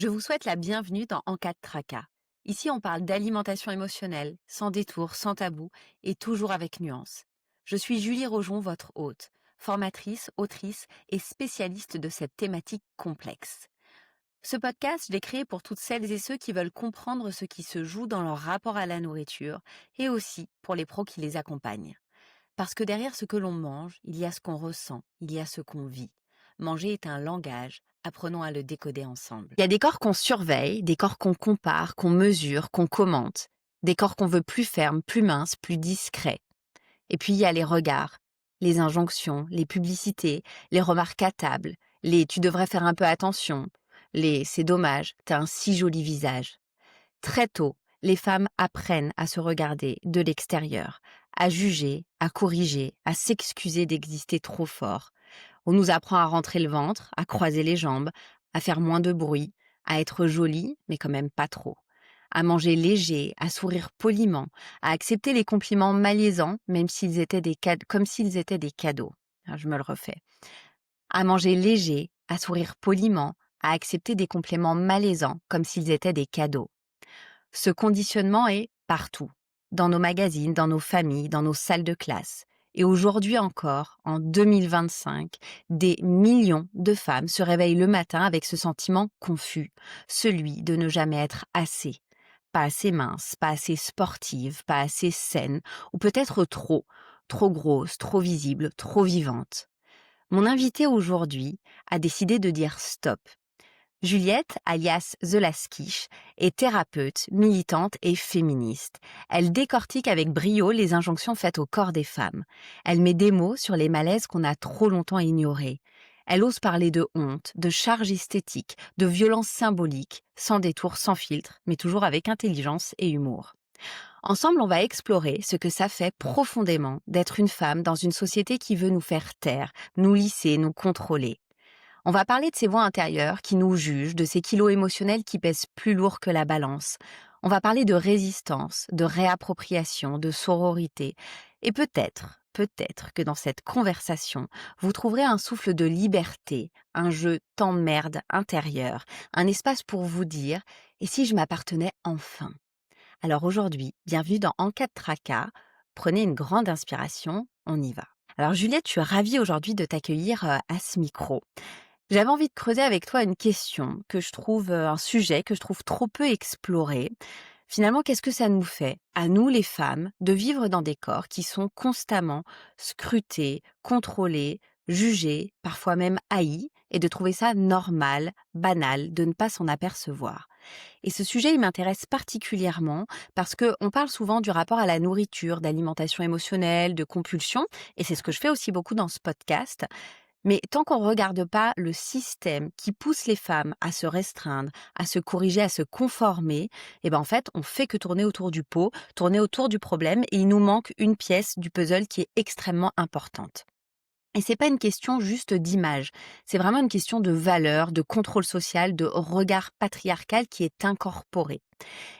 Je vous souhaite la bienvenue dans En cas de tracas. Ici, on parle d'alimentation émotionnelle, sans détour, sans tabou et toujours avec nuance. Je suis Julie Rojon, votre hôte, formatrice, autrice et spécialiste de cette thématique complexe. Ce podcast, je l'ai créé pour toutes celles et ceux qui veulent comprendre ce qui se joue dans leur rapport à la nourriture et aussi pour les pros qui les accompagnent. Parce que derrière ce que l'on mange, il y a ce qu'on ressent, il y a ce qu'on vit. Manger est un langage, apprenons à le décoder ensemble. Il y a des corps qu'on surveille, des corps qu'on compare, qu'on mesure, qu'on commente, des corps qu'on veut plus fermes, plus minces, plus discrets. Et puis il y a les regards, les injonctions, les publicités, les remarques à table, les tu devrais faire un peu attention, les c'est dommage, t'as un si joli visage. Très tôt, les femmes apprennent à se regarder de l'extérieur, à juger, à corriger, à s'excuser d'exister trop fort. On nous apprend à rentrer le ventre, à croiser les jambes, à faire moins de bruit, à être jolie, mais quand même pas trop. À manger léger, à sourire poliment, à accepter les compliments malaisants, même s'ils étaient comme s'ils étaient des cadeaux. Ah, je me le refais. À manger léger, à sourire poliment, à accepter des compliments malaisants, comme s'ils étaient des cadeaux. Ce conditionnement est partout, dans nos magazines, dans nos familles, dans nos salles de classe. Et aujourd'hui encore, en 2025, des millions de femmes se réveillent le matin avec ce sentiment confus, celui de ne jamais être assez. Pas assez mince, pas assez sportive, pas assez saine, ou peut-être trop grosse, trop visible, trop vivante. Mon invitée aujourd'hui a décidé de dire stop. Juliette, alias The Last Quiche, est thérapeute, militante et féministe. Elle décortique avec brio les injonctions faites au corps des femmes. Elle met des mots sur les malaises qu'on a trop longtemps ignorés. Elle ose parler de honte, de charge esthétique, de violence symbolique, sans détour, sans filtre, mais toujours avec intelligence et humour. Ensemble, on va explorer ce que ça fait profondément d'être une femme dans une société qui veut nous faire taire, nous lisser, nous contrôler. On va parler de ces voix intérieures qui nous jugent, de ces kilos émotionnels qui pèsent plus lourd que la balance. On va parler de résistance, de réappropriation, de sororité. Et peut-être que dans cette conversation, vous trouverez un souffle de liberté, un jeu tant merde intérieur, un espace pour vous dire « et si je m'appartenais enfin ?» Alors aujourd'hui, bienvenue dans En cas de tracas. Prenez une grande inspiration, on y va. Alors Juliette, je suis ravie aujourd'hui de t'accueillir à ce micro. J'avais envie de creuser avec toi une question que je trouve, un sujet que je trouve trop peu exploré. Finalement, qu'est-ce que ça nous fait, à nous les femmes, de vivre dans des corps qui sont constamment scrutés, contrôlés, jugés, parfois même haïs, et de trouver ça normal, banal, de ne pas s'en apercevoir? Et ce sujet, il m'intéresse particulièrement parce qu'on parle souvent du rapport à la nourriture, d'alimentation émotionnelle, de compulsion, et c'est ce que je fais aussi beaucoup dans ce podcast. Mais tant qu'on ne regarde pas le système qui pousse les femmes à se restreindre, à se corriger, à se conformer, eh ben en fait, on fait que tourner autour du pot, tourner autour du problème, et il nous manque une pièce du puzzle qui est extrêmement importante. Et c'est pas une question juste d'image, c'est vraiment une question de valeur, de contrôle social, de regard patriarcal qui est incorporé.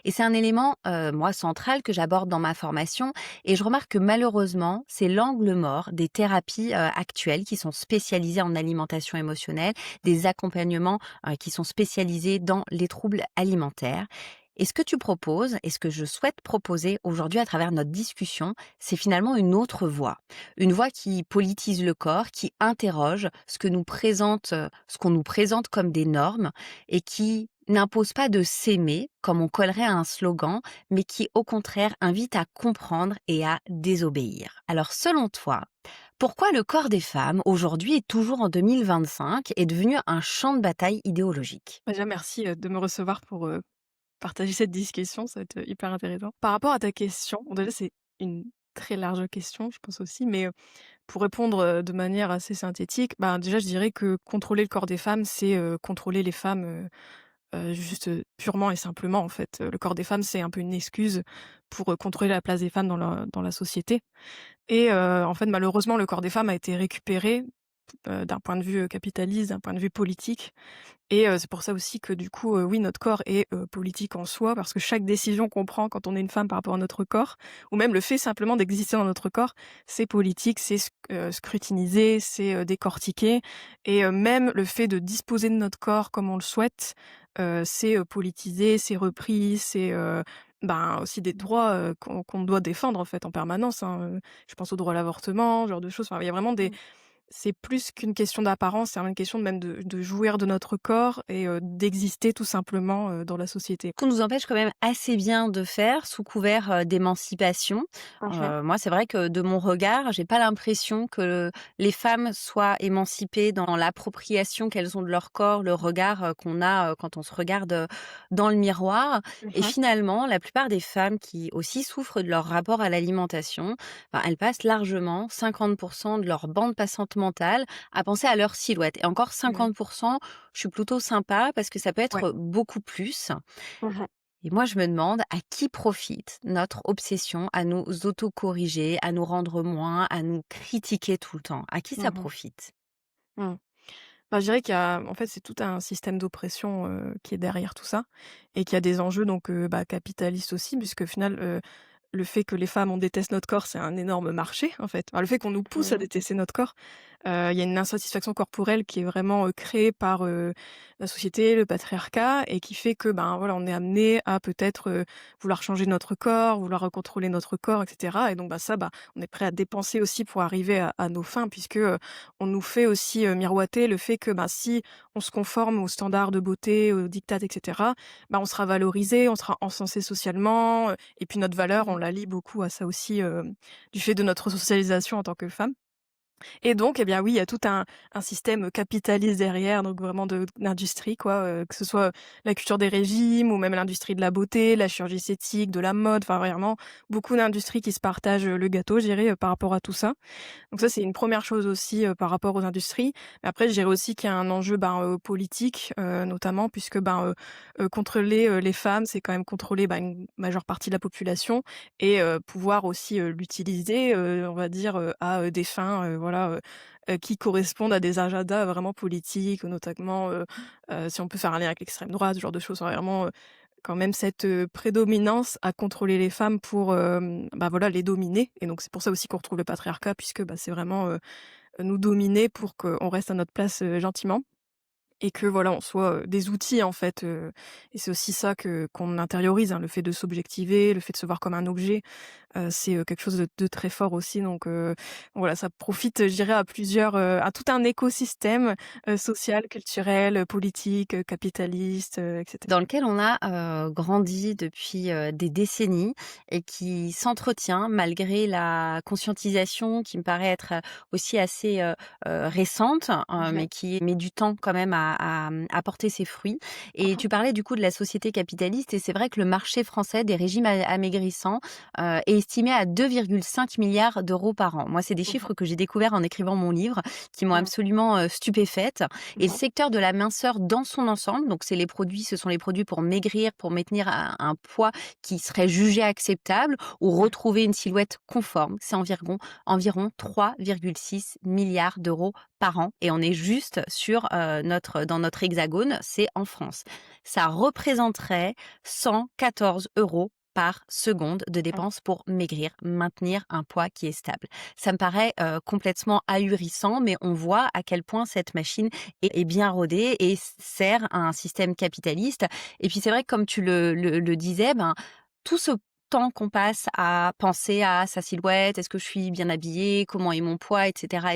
Et c'est un élément, moi, central que j'aborde dans ma formation, et je remarque que malheureusement, c'est l'angle mort des thérapies, actuelles qui sont spécialisées en alimentation émotionnelle, des accompagnements, qui sont spécialisés dans les troubles alimentaires. Et ce que tu proposes et ce que je souhaite proposer aujourd'hui à travers notre discussion, c'est finalement une autre voie. Une voie qui politise le corps, qui interroge ce qu'on nous présente comme des normes et qui n'impose pas de s'aimer comme on collerait à un slogan, mais qui au contraire invite à comprendre et à désobéir. Alors selon toi, pourquoi le corps des femmes aujourd'hui et toujours en 2025 est devenu un champ de bataille idéologique? Déjà merci, de me recevoir pour, partager cette discussion, ça va être, hyper intéressant. Par rapport à ta question, bon déjà c'est une très large question, je pense aussi, mais, pour répondre, de manière assez synthétique, ben, déjà je dirais que contrôler le corps des femmes, c'est, contrôler les femmes, juste, purement et simplement en fait. Le corps des femmes, c'est un peu une excuse pour, contrôler la place des femmes dans la société et en fait malheureusement le corps des femmes a été récupéré d'un point de vue, capitaliste, d'un point de vue politique. Et c'est pour ça aussi que du coup, oui, notre corps est, politique en soi parce que chaque décision qu'on prend quand on est une femme par rapport à notre corps, ou même le fait simplement d'exister dans notre corps, c'est politique, c'est scrutinisé, c'est, décortiqué. Et même le fait de disposer de notre corps comme on le souhaite, c'est, politisé, c'est repris, c'est, ben, aussi des droits, qu'on doit défendre en fait en permanence, hein, je pense au droit à l'avortement, ce genre de choses. Enfin, il y a vraiment des, Mmh. c'est plus qu'une question d'apparence, c'est une question de même de jouir de notre corps et d'exister tout simplement, dans la société. Qu'on nous empêche quand même assez bien de faire sous couvert, d'émancipation. Mmh. Moi, c'est vrai que de mon regard, j'ai pas l'impression que les femmes soient émancipées dans l'appropriation qu'elles ont de leur corps, le regard, qu'on a, quand on se regarde, dans le miroir. Et Mmh. finalement, la plupart des femmes qui aussi souffrent de leur rapport à l'alimentation, ben, elles passent largement 50 de leur bande passante mentale à penser à leur silhouette et encore Mmh. 50, je suis plutôt sympa parce que ça peut Ouais. être beaucoup plus. Mmh. Et moi, je me demande à qui profite notre obsession à nous autocorriger, à nous rendre moins, à nous critiquer tout le temps. À qui ça Mmh. profite? Mmh. Bah, je dirais qu'il y a en fait, c'est tout un système d'oppression, qui est derrière tout ça et qui a des enjeux donc bah, capitalistes aussi puisqu'au final, le fait que les femmes, on déteste notre corps, c'est un énorme marché, en fait. Enfin, le fait qu'on nous pousse à Mmh. détester notre corps, il y a une insatisfaction corporelle qui est vraiment, créée par, la société, le patriarcat et qui fait que, ben, voilà, on est amené à peut-être, vouloir changer notre corps, vouloir, contrôler notre corps et cetera et donc bah, ça, bah, on est prêt à dépenser aussi pour arriver à nos fins puisque, on nous fait aussi, miroiter le fait que, bah, si on se conforme aux standards de beauté, aux diktats et cetera, bah, on sera valorisé, on sera encensé socialement, et puis notre valeur, on Mmh. la lie beaucoup à ça aussi, du fait de notre socialisation en tant que femme. Et donc, eh bien, oui, il y a tout un système capitaliste derrière, donc vraiment de d'industrie quoi, que ce soit la culture des régimes ou même l'industrie de la beauté, la chirurgie esthétique, de la mode, enfin vraiment beaucoup d'industries qui se partagent, le gâteau, je dirais, par rapport à tout ça. Donc ça, c'est une première chose aussi, par rapport aux industries. Mais après, je dirais aussi qu'il y a un enjeu, ben, politique, notamment puisque, ben, contrôler, les femmes, c'est quand même contrôler, bah, une majeure partie de la population et pouvoir aussi, l'utiliser, on va dire, à, des fins, voilà, qui correspondent à des agendas vraiment politiques, notamment, si on peut faire un lien avec l'extrême droite, ce genre de choses. Enfin, vraiment, quand même cette, prédominance à contrôler les femmes pour, bah, voilà, les dominer et donc c'est pour ça aussi qu'on retrouve le patriarcat puisque, bah, c'est vraiment, nous dominer pour qu'on reste à notre place, gentiment et que voilà, on soit, des outils en fait, et c'est aussi ça que qu'on intériorise, hein, le fait de s'objectiver, le fait de se voir comme un objet, c'est, quelque chose de très fort aussi donc voilà, ça profite, je dirais à plusieurs, à tout un écosystème, social, culturel, politique, capitaliste, et cetera. Dans lequel on a, grandi depuis, des décennies et qui s'entretient malgré la conscientisation qui me paraît être, aussi assez, récente, mais qui met du temps quand même à porter ses fruits. Et Mmh. tu parlais du coup de la société capitaliste et c'est vrai que le marché français des régimes amaigrissants, est estimé à 2,5 milliards d'euros par an. Moi, c'est des Mmh. chiffres que j'ai découverts en écrivant mon livre, qui m'ont Mmh. absolument, stupéfaite. Et le Mmh. secteur de la minceur dans son ensemble, donc ce sont les produits pour maigrir, pour maintenir un poids qui serait jugé acceptable ou retrouver une silhouette conforme. C'est environ 3,6 milliards d'euros par an et on est juste sur, dans notre hexagone, c'est en France. Ça représenterait 114 euros par seconde de Mmh. dépenses pour maigrir, maintenir un poids qui est stable. Ça me paraît, complètement ahurissant, mais on voit à quel point cette machine est bien rodée et sert à un système capitaliste. Et puis c'est vrai que comme tu le disais, ben, tout ce temps qu'on passe à penser à sa silhouette, est-ce que je suis bien habillée, comment est mon poids, et cetera,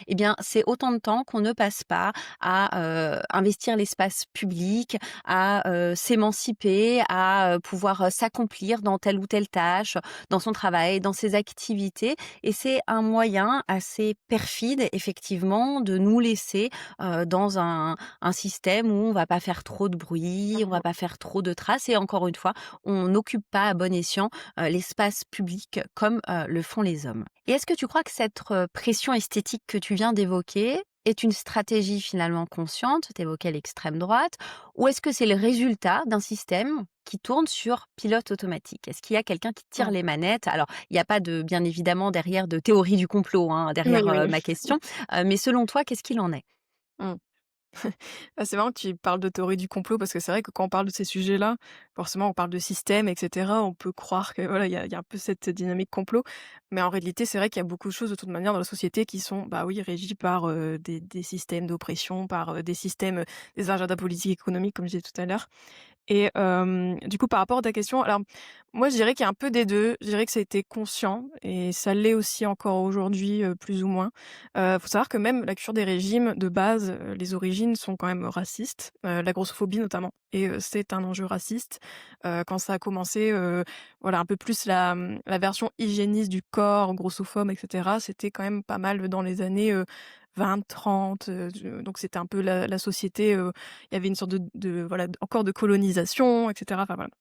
eh bien, c'est autant de temps qu'on ne passe pas à, investir l'espace public, à, s'émanciper, à, pouvoir, s'accomplir dans telle ou telle tâche, dans son travail, dans ses activités et c'est un moyen assez perfide effectivement de nous laisser, dans un système où on va pas faire trop de bruit, on va Mmh. pas faire trop de traces et encore une fois, on n'occupe pas à bon escient, l'espace public comme, le font les hommes. Et est-ce que tu crois que cette, pression esthétique que tu viens d'évoquer, est une stratégie finalement consciente, tu évoquais l'extrême droite, ou est-ce que c'est le résultat d'un système qui tourne sur pilote automatique? Est-ce qu'il y a quelqu'un qui tire Mmh. les manettes? Alors, il n'y a pas de bien évidemment derrière de théorie du complot, hein, Oui, derrière, oui. ma question, mais selon toi, qu'est-ce qu'il en est? Mmh. Ah, c'est marrant que tu parles de théorie du complot parce que c'est vrai que quand on parle de ces sujets-là, forcément on parle de système et cetera. On peut croire que voilà, il y a un peu cette dynamique complot. Mais en réalité, c'est vrai qu'il y a beaucoup de choses de toute manière dans la société qui sont, bah oui, régies par, des systèmes d'oppression, par, des systèmes, des agendas politiques, économiques, comme je disais tout à l'heure. Et du coup, par rapport à ta question, alors moi, je dirais qu'il y a un peu des 2. Je dirais que ça a été conscient et ça l'est aussi encore aujourd'hui, plus ou moins. Faut savoir que même la culture des régimes, de base, les origines sont quand même racistes, la grossophobie notamment et c'est un enjeu raciste. Quand ça a commencé, voilà, un peu plus la version hygiéniste du corps, grossophobe et cetera, c'était quand même pas mal dans les années, 20-30, donc c'était un peu la société, il y avait une sorte de voilà, encore de colonisation et cetera, enfin voilà.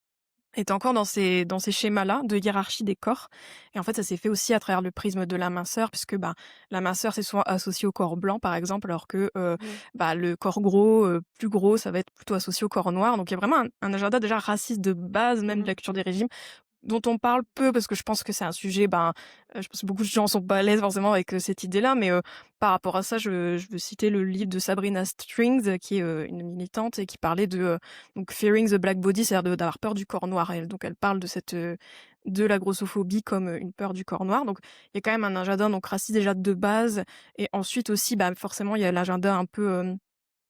Et tu encore dans ces schémas-là de hiérarchie des corps et en fait, ça s'est fait aussi à travers le prisme de la minceur puisque, bah, la minceur, c'est souvent associé au corps blanc, par exemple, alors que, Mmh. bah, le corps gros, plus gros, ça va être plutôt associé au corps noir. Donc il y a vraiment un agenda déjà raciste de base, même de Mmh. la culture des régimes, dont on parle peu parce que je pense que c'est un sujet, ben, je pense que beaucoup de gens sont pas à l'aise forcément avec, cette idée-là, mais par rapport à ça, je veux citer le livre de Sabrina Strings, qui est, une militante et qui parlait de, donc Fearing the Black Body, c'est-à-dire d'avoir peur du corps noir. Elle donc elle parle de cette, de la grossophobie comme, une peur du corps noir. Donc il y a quand même un agenda donc raciste déjà de base et ensuite aussi, bah, forcément il y a l'agenda un peu,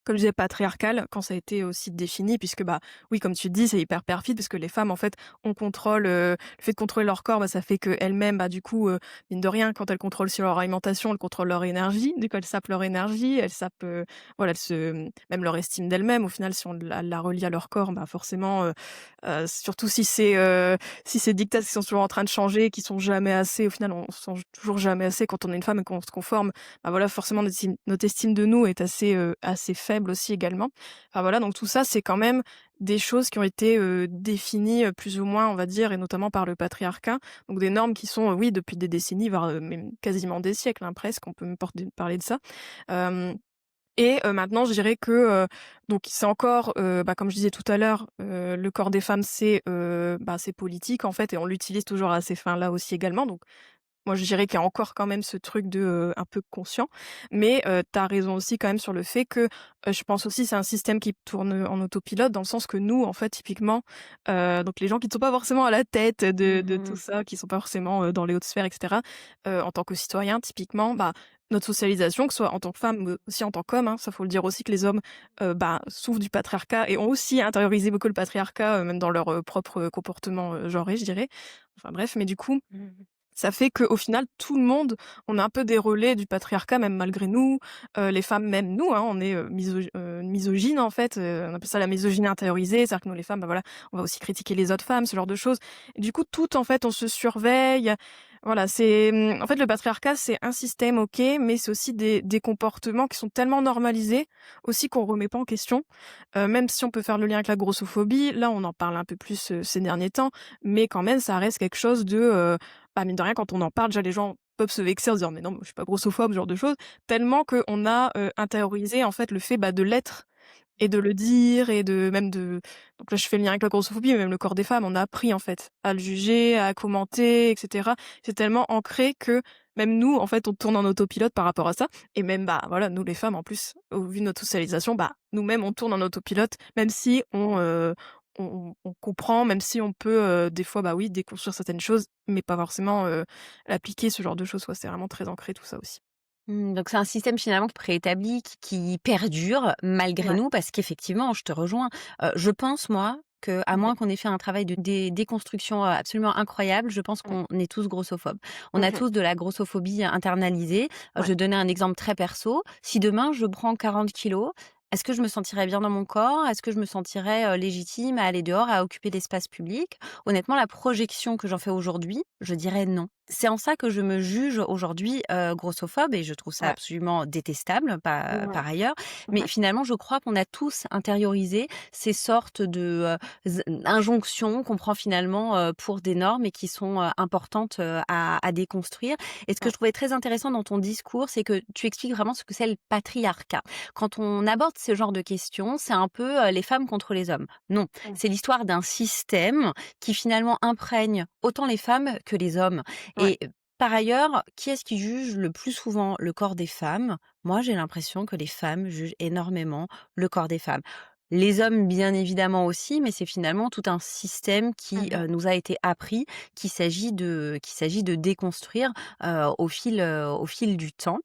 comme je disais, patriarcal, quand ça a été aussi défini puisque, bah, oui, comme tu dis, c'est hyper perfide parce que les femmes, en fait, on contrôle, le fait de contrôler leur corps, bah, ça fait qu'elles-mêmes, bah, du coup, mine de rien, quand elles contrôlent sur leur alimentation, elles contrôlent leur énergie. Du coup, elles sapent leur énergie, elles sapent, voilà, elles se même leur estime d'elles-mêmes. Au final, si on la relie à leur corps, bah, forcément, surtout si c'est dictats qui sont toujours en train de changer, qui sont jamais assez, au final, on se sent toujours jamais assez quand on est une femme et qu'on se conforme, bah, voilà, forcément notre estime de nous est assez faible aussi également. Enfin voilà, donc tout ça, c'est quand même des choses qui ont été, définies, plus ou moins, on va dire et notamment par le patriarcat. Donc des normes qui sont, oui, depuis des décennies, voire, même quasiment des siècles, hein, presque, on peut même porter parler de ça. Hem et maintenant je dirais que, donc c'est encore, bah, comme je disais tout à l'heure, le corps des femmes bah, c'est politique en fait et on l'utilise toujours à ces fins-là aussi également. Donc moi, je dirais qu'il y a encore quand même ce truc de, un peu conscient, mais tu as raison aussi quand même sur le fait que, je pense aussi c'est un système qui tourne, en autopilote dans le sens que nous, en fait, typiquement, donc les gens qui ne sont pas forcément à la tête de tout Mmh. ça, qui sont pas forcément, dans les hautes sphères et cetera, en tant que citoyens, typiquement, bah, notre socialisation, que ce soit en tant que femme, mais aussi en tant qu'homme, hein, ça faut le dire aussi que les hommes, bah, souffrent du patriarcat et ont aussi intériorisé beaucoup le patriarcat, même dans leur, propre, comportement, genré, je dirais. Enfin bref, mais du coup Mmh. ça fait qu'au final, tout le monde, on est un peu des relais du patriarcat, même malgré nous. Les femmes, même nous, hein, on est, misogynes, en fait, on appelle ça la misogynie intériorisée. C'est-à-dire que nous, les femmes, bah, voilà, on va aussi critiquer les autres femmes, ce genre de choses. Et du coup, tout, en fait, on se surveille. Voilà, en fait, le patriarcat, c'est un système, OK, mais c'est aussi des comportements qui sont tellement normalisés, aussi, qu'on remet pas en question. Même si on peut faire le lien avec la grossophobie, là, on en parle un peu plus, ces derniers temps, mais quand même, ça reste quelque chose de, bah, mine de rien, quand on en parle, déjà les gens peuvent se vexer en se disant: «Mais non, moi je suis pas grossophobe», ce genre de choses, tellement qu'on a, intériorisé en fait le fait, bah, de l'être et de le dire et de même de donc là je fais le lien avec la grossophobie, mais même le corps des femmes, on a appris en fait à le juger, à commenter et cetera. C'est tellement ancré que même nous, en fait, on tourne en autopilote par rapport à ça et même, bah, voilà, nous les femmes en plus, au vu de notre socialisation, bah, nous-mêmes on tourne en autopilote, même si on comprend, même si on peut, des fois, bah, oui, déconstruire certaines choses, mais pas forcément, l'appliquer, ce genre de choses, quoi. C'est vraiment très ancré tout ça aussi. Mmh, donc c'est un système finalement préétabli qui perdure malgré Ouais. nous parce qu'effectivement, je te rejoins. Je pense moi qu'à Mmh mh. moins qu'on ait fait un travail de déconstruction, absolument incroyable, je pense Mmh. qu'on est tous grossophobes. On a Mmh. tous de la grossophobie internalisée. Je Ouais. vais donner un exemple très perso. Si demain je prends 40 kilos, Est-ce que je me sentirais bien dans mon corps? Est-ce que je me sentirais, légitime à aller dehors, à occuper l'espace public? Honnêtement, la projection que j'en fais aujourd'hui, je dirais non. C'est en ça que je me juge aujourd'hui, grossophobe et je trouve ça Ouais. absolument détestable Ouais. par ailleurs. Mais Ouais. finalement, je crois qu'on a tous intériorisé ces sortes de, injonctions qu'on prend finalement, pour des normes et qui sont, importantes, à déconstruire. Et ce que Ouais. je trouvais très intéressant dans ton discours, c'est que tu expliques vraiment ce que c'est le patriarcat. Quand on aborde ce genre de questions, c'est un peu, les femmes contre les hommes. Non, Mmh. c'est l'histoire d'un système qui finalement imprègne autant les femmes que les hommes Ouais. et par ailleurs, qui est-ce qui juge le plus souvent le corps des femmes? Moi, j'ai l'impression que les femmes jugent énormément le corps des femmes. Les hommes, bien évidemment aussi, mais c'est finalement tout un système qui, Mmh. nous a été appris, qu'il s'agit de déconstruire, au fil du temps.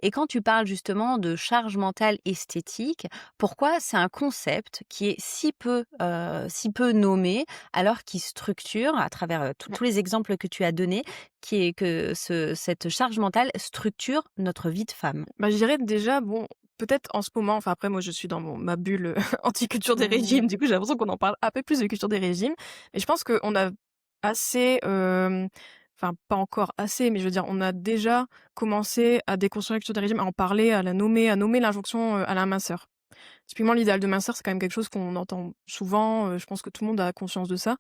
Et quand tu parles justement de charge mentale esthétique, pourquoi c'est un concept qui est si peu nommé, alors qu'il structure à travers, tous les exemples que tu as donnés, qui est que cette charge mentale structure notre vie de femme? Bah, je dirais déjà, bon, peut-être en ce moment, enfin après moi je suis dans ma bulle, anti-culture des Mmh. régimes, du coup j'ai l'impression qu'on en parle un peu plus de culture des régimes. Et je pense qu'on a assez, enfin pas encore assez, mais je veux dire, on a déjà commencé à déconstruire la culture des régimes, à en parler, à nommer l'injonction, à la minceur. Typiquement l'idéal de minceur, c'est quand même quelque chose qu'on entend souvent, je pense que tout le monde a conscience de ça.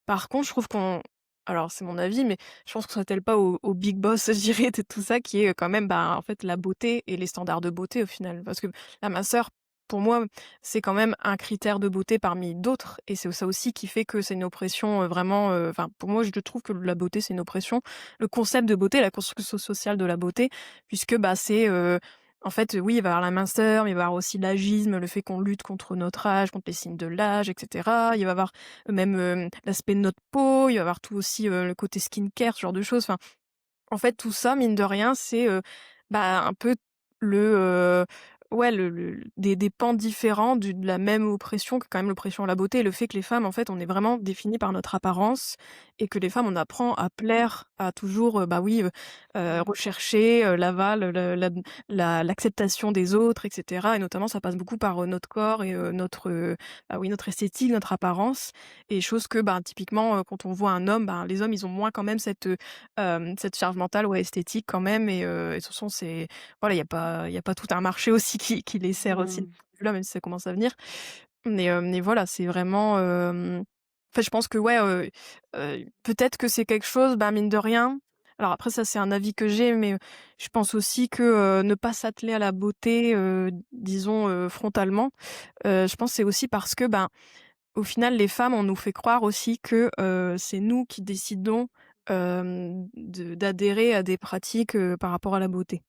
Par contre, je trouve qu'on alors c'est mon avis, mais je pense qu'on s'attelle pas au big boss, je dirais, de tout ça qui est, quand même, bah, en fait, la beauté et les standards de beauté au final. Parce que la minceur, pour moi, c'est quand même un critère de beauté parmi d'autres et c'est ça aussi qui fait que c'est une oppression, vraiment, enfin, pour moi, je trouve que la beauté, c'est une oppression. Le concept de beauté, la construction sociale de la beauté, puisque, bah, c'est, en fait, oui, il va y avoir la minceur, mais il va y avoir aussi l'agisme, le fait qu'on lutte contre notre âge, contre les signes de l'âge et cetera. Il va y avoir même, l'aspect de notre peau, il va y avoir tout aussi, le côté skincare, ce genre de choses. Enfin, en fait, tout ça, mine de rien, c'est, bah, un peu le, ouais, le des pans différents de la même oppression que quand même l'oppression à la beauté et le fait que les femmes, en fait, on est vraiment définies par notre apparence et que les femmes, on apprend à plaire, à toujours, bah, oui, rechercher, l'aval, l'acceptation des autres et cetera et notamment ça passe beaucoup par, notre corps et notre, bah, oui, notre esthétique, notre apparence et chose que, bah, typiquement, quand on voit un homme, ben, les hommes, ils ont moins quand même cette charge mentale, ouais, esthétique quand même et de toute façon, c'est voilà, il y a pas tout un marché aussi qui les sert aussi de Mmh. ce point de vue-là, même si ça commence à venir. Mais voilà, c'est vraiment, en fait, je pense que ouais, peut-être que c'est quelque chose, bah, mine de rien alors après ça, c'est un avis que j'ai, mais je pense aussi que, ne pas s'atteler à la beauté, disons, frontalement, je pense que c'est aussi parce que, ben, au final, les femmes, on nous fait croire aussi que, c'est nous qui décidons, d'adhérer à des pratiques, par rapport à la beauté.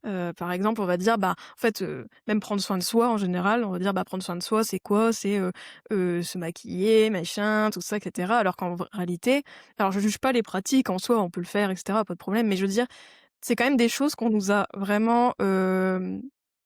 Par exemple, on va dire, bah, en fait, même prendre soin de soi en général, on va dire, bah, prendre soin de soi, c'est quoi? C'est, se maquiller, machin, tout ça et cetera. Alors qu'en réalité alors je juge pas les pratiques en soi, on peut le faire et cetera, pas de problème, mais je veux dire, c'est quand même des choses qu'on nous a vraiment,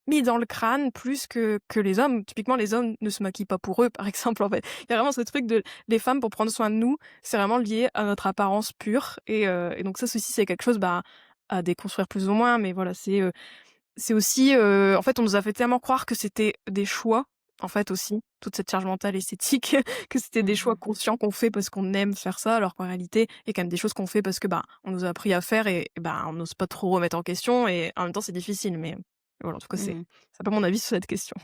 mis dans le crâne plus que les hommes. Typiquement, les hommes ne se maquillent pas pour eux, par exemple, en fait. Il y a vraiment ce truc de les femmes pour prendre soin de nous, c'est vraiment lié à notre apparence pure et donc ça, ceci, c'est quelque chose, bah, à déconstruire plus ou moins, mais voilà, c'est aussi, en fait, on nous a fait tellement croire que c'était des choix, en fait, aussi, toute cette charge mentale esthétique, que c'était des choix Mmh. conscients qu'on fait parce qu'on aime faire ça, alors qu'en réalité, il y a quand même des choses qu'on fait parce que, bah, on nous a appris à faire et bah, on n'ose pas trop remettre en question et en même temps, c'est difficile, mais voilà, en tout cas, Mmh. c'est un peu mon avis sur cette question.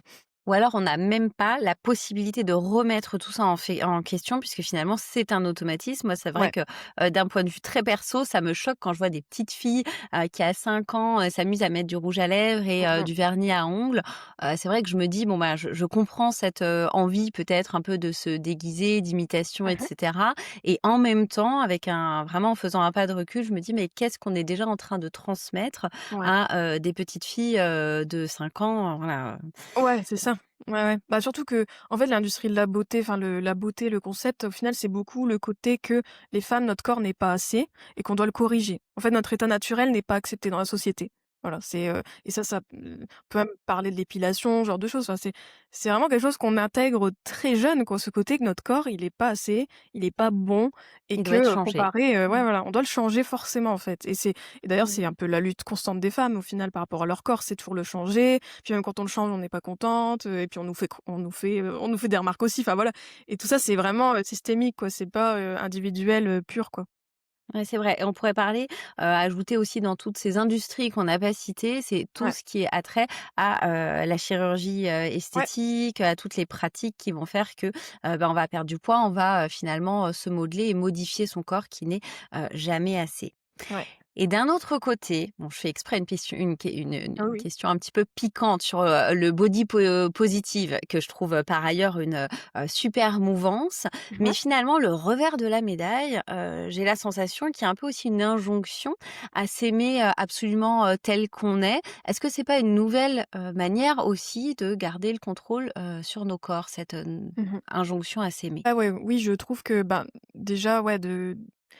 Ou alors on n'a même pas la possibilité de remettre tout ça en question puisque finalement c'est un automatisme. Moi, c'est vrai Ouais. que, d'un point de vue très perso, ça me choque quand je vois des petites filles, qui à 5 ans, s'amusent à mettre du rouge à lèvres et Mmh mh. du vernis à ongles. C'est vrai que je me dis: «Bon, bah, je comprends cette, envie peut-être un peu de se déguiser, d'imitation et Mmh. cetera» et en même temps, avec un vraiment en faisant un pas de recul, je me dis: «Mais qu'est-ce qu'on est déjà en train de transmettre Ouais. à, des petites filles, de 5 ans?» Voilà. Ouais, c'est ça. Ouais, ouais. Bah, surtout que en fait, l'industrie de la beauté, enfin la beauté, le concept, au final, c'est beaucoup le côté que les femmes, notre corps n'est pas assez et qu'on doit le corriger. En fait, notre état naturel n'est pas accepté dans la société. Voilà, et on peut même parler de l'épilation, ce genre de choses. Enfin, c'est vraiment quelque chose qu'on intègre très jeune quoi, ce côté que notre corps, il est pas assez, il est pas bon et Il que, doit être changé. comparé, Mmh. ouais, voilà, on doit le changer forcément, en fait et d'ailleurs, Mmh. c'est un peu la lutte constante des femmes, au final, par rapport à leur corps, c'est toujours le changer. Puis même quand on le change, on n'est pas contente, et puis on nous fait des remarques aussi, enfin, voilà et tout ça, c'est vraiment, systémique, quoi. C'est pas, individuel, pur, quoi. Ouais, c'est vrai et on pourrait parler, ajouter aussi dans toutes ces industries qu'on n'a pas citées, c'est tout Ouais. ce qui est attrait à, la chirurgie, Ouais. esthétique, à toutes les pratiques qui vont faire que, on va perdre du poids, on va, finalement, se modeler et modifier son corps qui n'est, jamais assez. Ouais. Et d'un autre côté, bon, je fais exprès Ah oui, une oui. question un petit peu piquante sur, le positive que je trouve, par ailleurs une, super mouvance. Mais Mmh. finalement, le revers de la médaille, j'ai la sensation qu'il y a un peu aussi une injonction à s'aimer, absolument, tel qu'on est. Est-ce que c'est pas une nouvelle, manière aussi de garder le contrôle, sur nos corps, cette, Mmh. injonction à s'aimer? Ah ouais, oui, je trouve que, ben, déjà, ouais, de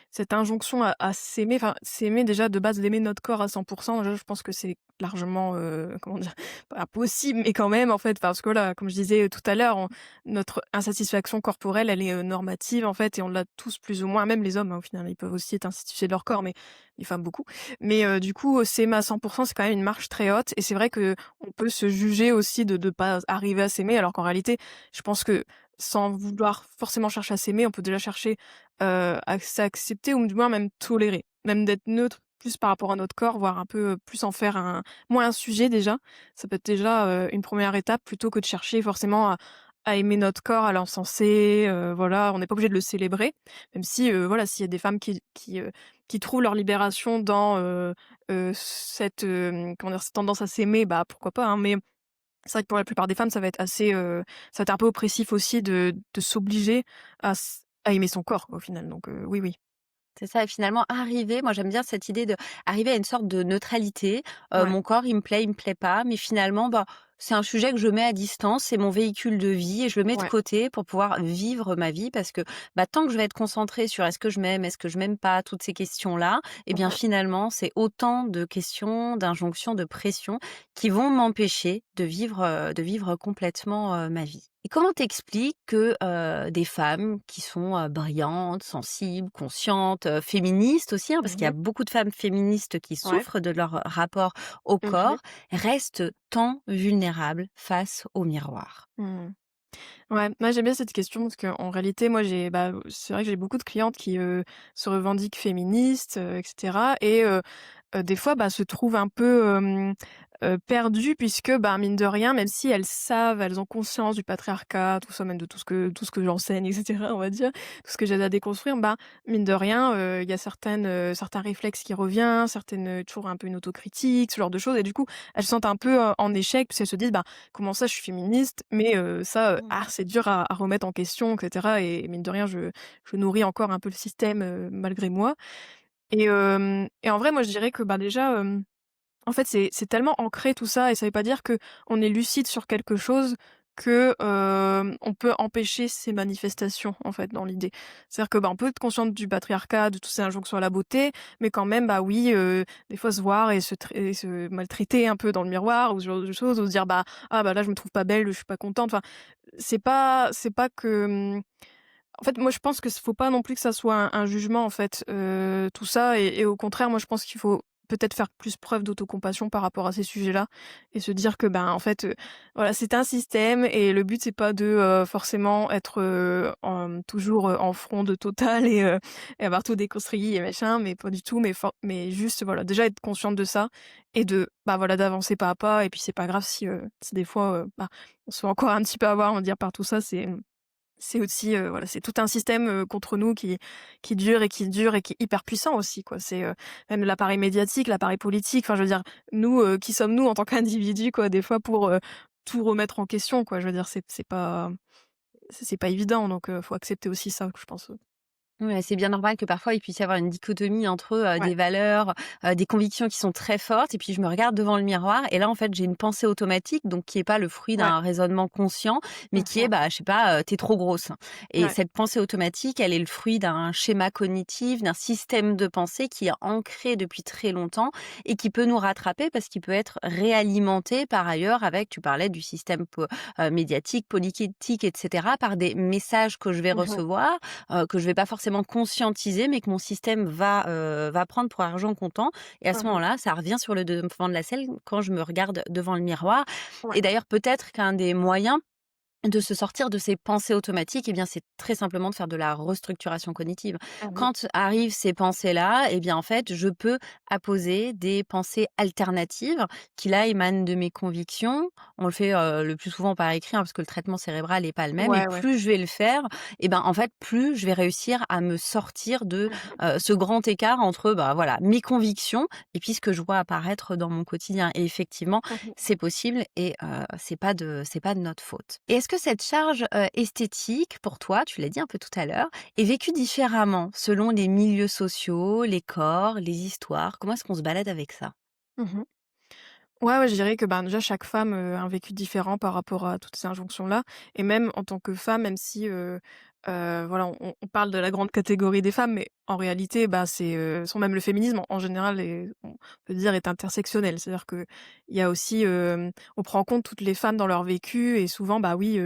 cette injonction à s'aimer, enfin, s'aimer déjà de base, d'aimer notre corps à 100 déjà, je pense que c'est largement, comment dire? Pas possible, mais quand même, en fait, parce que là, comme je disais, tout à l'heure, on notre insatisfaction corporelle, elle est, normative, en fait et on l'a tous plus ou moins, même les hommes, hein, au final, ils peuvent aussi être insatisfaits de leur corps, mais les femmes beaucoup. Mais, du coup, s'aimer à 100 c'est quand même une marche très haute et c'est vrai que on peut se juger aussi de pas arriver à s'aimer alors qu'en réalité, je pense que sans vouloir forcément chercher à s'aimer, on peut déjà chercher, à s'accepter ou du moins même tolérer. Même d'être neutre plus par rapport à notre corps, voire un peu, plus en faire moins un sujet déjà. Ça peut être déjà, une première étape plutôt que de chercher forcément à aimer notre corps, à l'encenser, voilà. On n'est pas obligé de le célébrer, même si, voilà, s'il y a des femmes qui trouvent leur libération dans, cette, comment dire? Cette tendance à s'aimer, bah, pourquoi pas, hein, mais c'est vrai que pour la plupart des femmes, ça va être un peu oppressif aussi de s'obliger à aimer son corps au final, donc oui, oui. C'est ça et finalement arriver moi j'aime bien cette idée de arriver à une sorte de neutralité. Ouais, Mon corps il me plaît pas, mais finalement, c'est un sujet que je mets à distance, c'est mon véhicule de vie et je le mets de ouais. côté pour pouvoir vivre ma vie parce que, tant que je vais être concentrée sur est-ce que je m'aime, est-ce que je m'aime pas, toutes ces questions-là et Mmh bien mh. finalement c'est autant de questions, d'injonctions, de pressions qui vont m'empêcher de vivre complètement, ma vie. Et comment t'expliques que, des femmes qui sont, brillantes, sensibles, conscientes, féministes aussi, hein, parce qu'il y a Mmh. beaucoup de femmes féministes qui Ouais. souffrent de leur rapport au Mmh. corps, restent tant vulnérables face au miroir? Mmh. Ouais, moi j'aime bien cette question parce qu'en réalité, moi c'est vrai que j'ai beaucoup de clientes qui, se revendiquent féministes, et cetera et des fois, bah, se trouvent un peu, perdues puisque, bah, mine de rien, même si elles savent, elles ont conscience du patriarcat, tout ça, même de tout ce que j'enseigne et cetera, on va dire, tout ce que j'aide à déconstruire, bah, mine de rien, il y a certains réflexes qui reviennent, toujours un peu une autocritique, ce genre de choses et du coup, elles se sentent un peu, en échec parce qu'elles se disent: «Bah, comment ça je suis féministe, mais ça, Mmh. c'est dur à remettre en question et cetera et mine de rien, je nourris encore un peu le système, malgré moi». Et en vrai, moi, je dirais que, bah, déjà, en fait, c'est tellement ancré tout ça et ça veut pas dire qu'on est lucide sur quelque chose que, on peut empêcher ces manifestations, en fait, dans l'idée. C'est-à-dire que, bah, on peut être consciente du patriarcat, de toutes ces injonctions à la beauté, mais quand même, bah, oui, des fois se voir et se maltraiter un peu dans le miroir ou ce genre de choses ou se dire: «Bah, ah, bah, là, je me trouve pas belle, je suis pas contente». Enfin, c'est pas que, en fait, moi, je pense que faut pas non plus que ça soit un jugement, en fait, tout ça et au contraire, moi, je pense qu'il faut peut-être faire plus preuve d'autocompassion par rapport à ces sujets-là et se dire que, ben, en fait, voilà, c'est un système et le but, c'est pas de, forcément être, toujours, en fronde totale et avoir tout déconstruit et machin, mais pas du tout, mais juste, voilà, déjà être consciente de ça et bah, voilà, d'avancer pas à pas et puis c'est pas grave si des fois, bah, on se fait encore un petit peu avoir, on va dire, par tout ça, c'est aussi, voilà, c'est tout un système, contre nous qui dure et qui est hyper puissant aussi, quoi. C'est, même l'appareil médiatique, l'appareil politique, enfin, je veux dire, nous, qui sommes-nous en tant qu'individus, quoi, des fois pour, tout remettre en question, quoi. Je veux dire, c'est pas évident donc faut accepter aussi ça, je pense. Ouais, c'est bien normal que parfois il puisse y avoir une dichotomie entre, Ouais, des valeurs, des convictions qui sont très fortes et puis je me regarde devant le miroir et là, en fait, j'ai une pensée automatique donc qui est pas le fruit ouais, d'un raisonnement conscient, mais qui est, ouais, bah, je sais pas, «Tu trop grosse» et ouais. cette pensée automatique, elle est le fruit d'un schéma cognitif, d'un système de pensée qui est ancré depuis très longtemps et qui peut nous rattraper parce qu'il peut être réalimenté par ailleurs avec tu parlais du système médiatique, politique et cetera, par des messages que je vais Mmh mh. recevoir, que je vais pas forcément conscientiser, mais que mon système va prendre pour argent comptant et à ce Mmh. moment-là, ça revient sur le devant de la scène quand je me regarde devant le miroir Ouais. et d'ailleurs peut-être qu'un des moyens de se sortir de ces pensées automatiques, eh bien, c'est très simplement de faire de la restructuration cognitive. Mmh mh. Quand arrivent ces pensées-là, eh bien, en fait, je peux apposer des pensées alternatives qui, là, émanent de mes convictions. On le fait le plus souvent par écrit, hein, parce que le traitement cérébral n'est pas le même. Et Ouais, ouais. plus je vais le faire, eh ben, en fait, plus je vais réussir à me sortir de Mmh mh. ce grand écart entre, bah, voilà, mes convictions et puis ce que je vois apparaître dans mon quotidien. Et effectivement, Mmh mh. c'est possible et c'est pas de notre faute. Et est-ce que cette charge, esthétique pour toi, tu l'as dit un peu tout à l'heure, est vécue différemment selon les milieux sociaux, les corps, les histoires? Comment est-ce qu'on se balade avec ça? Mmh. Ouais, ouais, je dirais que, ben, déjà chaque femme, a un vécu différent par rapport à toutes ces injonctions-là et même en tant que femme, même si, voilà, on parle de la grande catégorie des femmes, mais en réalité, bah, c'est, sont même le féminisme en général est on peut dire est intersectionnel. C'est-à-dire qu'il y a aussi, on prend en compte toutes les femmes dans leur vécu et souvent, bah, oui,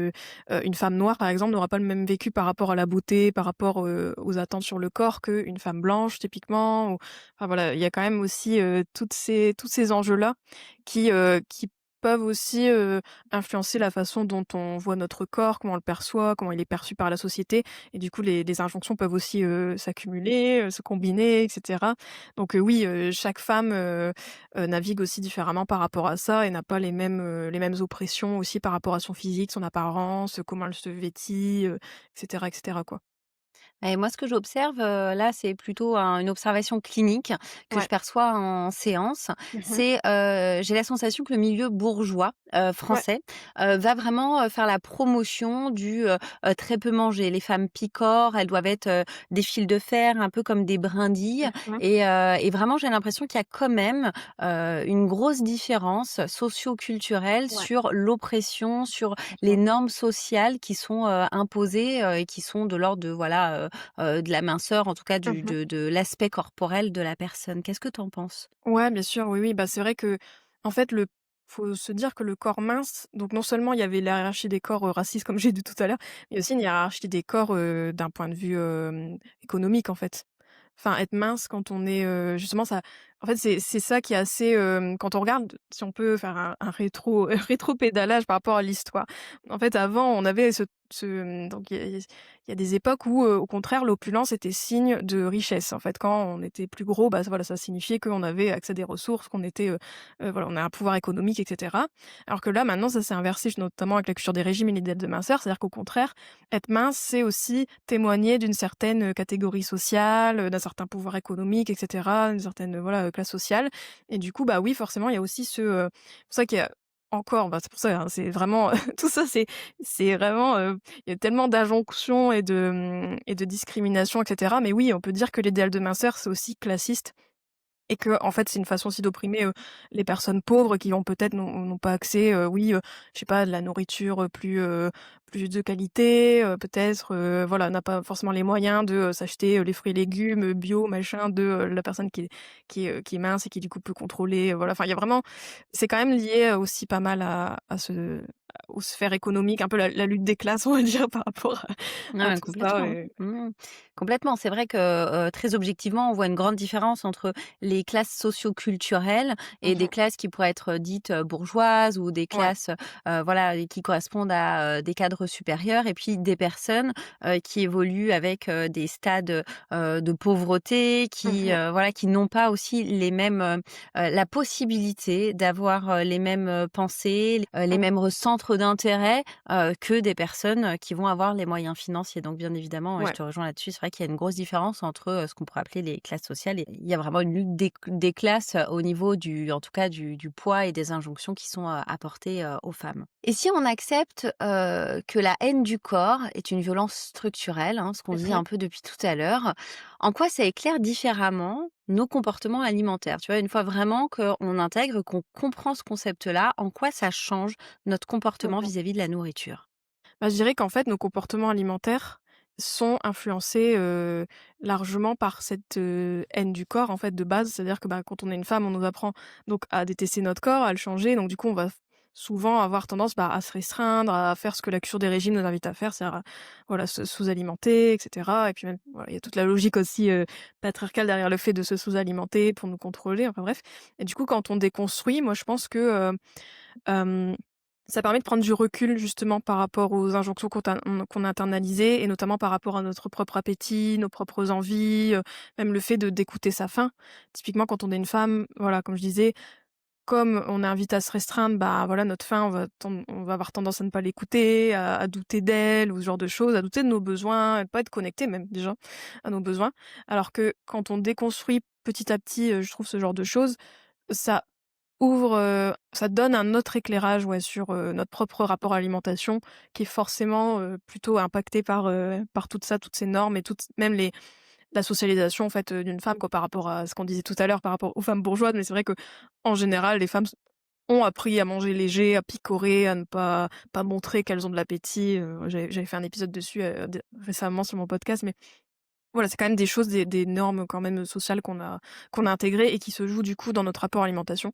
une femme noire, par exemple, n'aura pas le même vécu par rapport à la beauté, par rapport, aux attentes sur le corps qu'une femme blanche typiquement ou enfin voilà, il y a quand même aussi, tous ces enjeux-là qui peuvent aussi, influencer la façon dont on voit notre corps, comment on le perçoit, comment il est perçu par la société et du coup les injonctions peuvent aussi, s'accumuler, se combiner et cetera. Donc, oui, chaque femme, navigue aussi différemment par rapport à ça et n'a pas les mêmes oppressions aussi par rapport à son physique, son apparence, comment elle se vêtit, et cetera, quoi. Et moi, ce que j'observe, là, c'est plutôt une observation clinique que je Ouais. perçois en séance. Mmh. C'est, j'ai la sensation que le milieu bourgeois, Ouais. français, va vraiment, faire la promotion du, très peu manger. Les femmes picorent, elles doivent être, des fils de fer, un peu comme des brindilles Mmh. et vraiment, j'ai l'impression qu'il y a quand même, une grosse différence socio-culturelle Ouais. sur l'oppression, sur les Mmh. normes sociales qui sont, imposées, et qui sont de l'ordre de voilà, de la minceur, en tout cas du Mmh. de l'aspect corporel de la personne. Qu'est-ce que tu en penses? Ouais, bien sûr, oui, oui. Bah, c'est vrai que en fait, le faut se dire que le corps mince, donc non seulement il y avait la hiérarchie des corps, racistes comme j'ai dit tout à l'heure, mais il y a aussi une hiérarchie des corps, d'un point de vue, économique, en fait. Enfin, être mince quand on est, justement ça en fait, c'est ça qui est assez, quand on regarde, si on peut faire un rétro rétropédalage par rapport à l'histoire. En fait, avant, on avait donc il y a des époques où, au contraire, l'opulence était signe de richesse. En fait, quand on était plus gros, bah, voilà, ça signifiait qu'on avait accès à des ressources, qu'on était, voilà, on a un pouvoir économique et cetera. Alors que là, maintenant, ça s'est inversé, notamment avec la culture des régimes et les diètes de minceur. C'est-à-dire qu'au contraire, être mince, c'est aussi témoigner d'une certaine, catégorie sociale, d'un certain pouvoir économique et cetera, d'une certaine, voilà, classe sociale et du coup, bah, oui, forcément, il y a aussi c'est pour ça qu'il y a encore, bah, c'est pour ça, hein, c'est vraiment tout ça, c'est vraiment, il y a tellement d'injonctions et de discriminations et cetera mais oui, on peut dire que l'idéal de minceur, c'est aussi classiste et que en fait, c'est une façon aussi d'opprimer, les personnes pauvres qui ont peut-être n'ont pas accès, oui, je sais pas, à de la nourriture, plus de qualité, peut-être, voilà, n'a pas forcément les moyens de, s'acheter, les fruits et légumes, bio, machin, de, la personne qui est mince et qui du coup peut contrôler, voilà. Enfin, il y a vraiment c'est quand même lié, aussi pas mal aux sphères économiques, un peu la lutte des classes, on va dire, par rapport à Ouais, tout ça complètement. et Mmh. Complètement. C'est vrai que, très objectivement, on voit une grande différence entre les classes socio-culturelles et mmh des classes qui pourraient être dites, bourgeoises ou des ouais. classes, voilà et qui correspondent à, des cadres supérieurs et puis des personnes, qui évoluent avec, des stades, de pauvreté, qui, Mmh. voilà, qui n'ont pas aussi les mêmes, la possibilité d'avoir, les mêmes, pensées, les Mmh. mêmes centres d'intérêt, que des personnes, qui vont avoir les moyens financiers. Donc bien évidemment, ouais, je Ouais. te rejoins là-dessus. C'est vrai qu'il y a une grosse différence entre, ce qu'on pourrait appeler les classes sociales et il y a vraiment une lutte des classes, au niveau en tout cas du poids et des injonctions qui sont, apportées, aux femmes. Et si on accepte, que la haine du corps est une violence structurelle, hein, ce qu'on se dit Mmh. un peu depuis tout à l'heure, en quoi ça éclaire différemment nos comportements alimentaires? Tu vois, une fois vraiment qu'on intègre, qu'on comprend ce concept-là, en quoi ça change notre comportement Mmh. vis-à-vis de la nourriture? Bah, je dirais qu'en fait, nos comportements alimentaires sont influencés, largement par cette, haine du corps, en fait, de base. C'est-à-dire que, bah, quand on est une femme, on nous apprend donc à détester notre corps, à le changer. Donc du coup, on va souvent avoir tendance, bah, à se restreindre, à faire ce que la cure des régimes nous invite à faire, c'est-à-dire, voilà, se sous-alimenter et cetera. Et puis même, voilà, il y a toute la logique aussi, patriarcale derrière le fait de se sous-alimenter pour nous contrôler, enfin bref. Et du coup, quand on déconstruit, moi, je pense que, Hem, ça permet de prendre du recul justement par rapport aux injonctions qu'on a internalisées et notamment par rapport à notre propre appétit, nos propres envies, même le fait d'écouter sa faim. Typiquement quand on est une femme, voilà, comme je disais, comme on est invité à se restreindre, bah, voilà, notre faim, on va avoir tendance à ne pas l'écouter, à douter d'elle ou ce genre de choses, à douter de nos besoins, à pas être connecté même déjà à nos besoins. Alors que quand on déconstruit petit à petit, je trouve ce genre de choses, ça ça donne un autre éclairage, ouais, sur, notre propre rapport à l'alimentation qui est forcément, plutôt impacté par tout ça, toutes ces normes et toutes même la socialisation en fait, d'une femme quoi, par rapport à ce qu'on disait tout à l'heure par rapport aux femmes bourgeoises. Mais c'est vrai qu'en général, les femmes ont appris à manger léger, à picorer, à ne pas montrer qu'elles ont de l'appétit, j'avais fait un épisode dessus, d récemment sur mon podcast. Mais voilà, c'est quand même des choses, des normes quand même sociales qu'on a intégrées et qui se jouent du coup dans notre rapport à l'alimentation.